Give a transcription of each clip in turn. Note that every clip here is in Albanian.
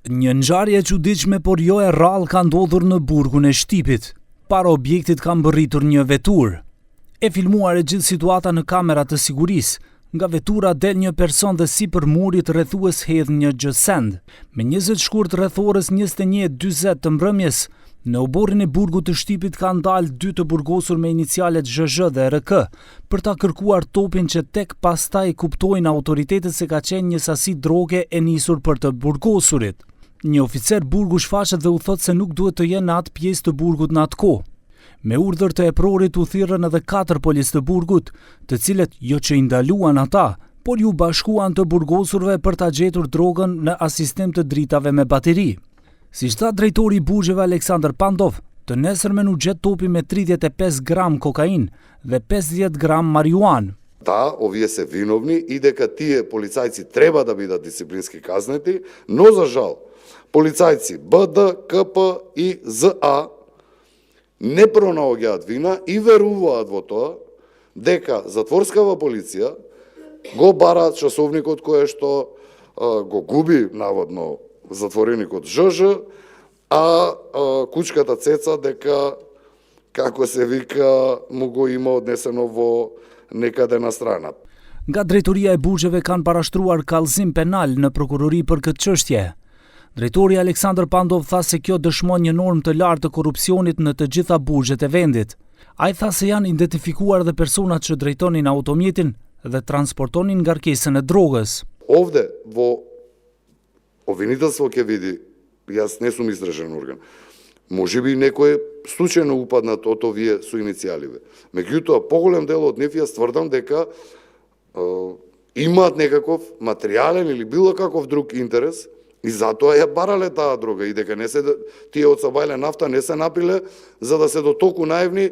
Një ngjarje e çuditshme por jo e rrallë ka ndodhur në burgun e Shtipit. Para objektit ka mbërritur një veturë. E filmuar e gjithë situata në kamera të sigurisë. Nga vetura del një person dhe sipër murit rrethues hedh një gjësend. Me 20 shkurt rreth orës 21:40 të mbrëmjes, në oborrin e burgut të Shtipit kanë dalë 2 të burgosur me inicialet ZZ dhe RK për ta kërkuar topin që tek pastaj kuptojnë autoritetet se ka qenë një sasi droge e nisur për të burgosurit. Një oficer burgu shfaqet dhe u thot se nuk duhet të jenë në atë pjesë të burgut në atë kohë. Me urdhër të eprorit u thirrën edhe 4 policë të burgut, të cilët jo që i ndaluan ata, por ju bashkuan të burgosurve për ta gjetur drogën në asistim të dritave me bateri. Siç tha drejtori i burgjeve Aleksandr Pandov, të nesërmen u gjet topi me 35 gram kokain dhe 50 gram marijuan. Da, ovdje se vinovni i дека тие полицајци треба да бидат дисциплински казнети, но за жал, полицајци БД, КП и ЗА не пронаоѓаат вина и веруваат во тоа дека затворскава полиција го бара часовникот кој што го губи наводно затвореникот ЖЖ, а кучката Цеца дека, како се вика, му го има однесено во некаде на страна. Nga drejtoria e burgjeve kanë parashtruar kallëzim penal në prokurori për këtë çështje. Drejtori Aleksandr Pandov tha se kjo dëshmon një normë të lartë të korrupsionit në të gjitha burgjet e vendit. Ai tha se janë identifikuar dhe personat që drejtonin automjetin dhe transportonin ngarkesën e drogës. Ovde во обвинителство ќе види, јас не сум истражен орган, може би некој случајно упаднат од овие со иницијаливе. Меѓутоа, поголем дел од нив јас тврдам дека имаат некаков материјален или било каков друг интерес и затоа ја барале таа дрога и дека не се тие од Сабајле нафта не се напиле за да се до толку наивни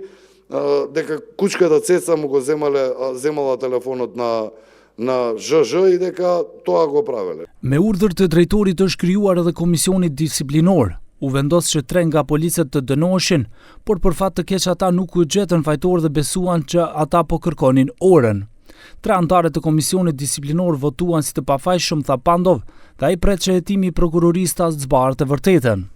дека кучката Цеца му го земала телефонот на ЖЖ и дека тоа го правеле. Me urdhër të drejtorit është krijuar edhe komisioni disiplinor. U vendos që 3 nga policët të dënoheshin, por për fat të keq ata nuk u gjetën fajtor dhe besuan që ata po kërkonin orën. 3 anëtarët të komisionit disiplinor votuan si të pafajshëm, tha Pandov, dhe ai pret që hetimi i prokurorisë ta zbartë të vërtetën.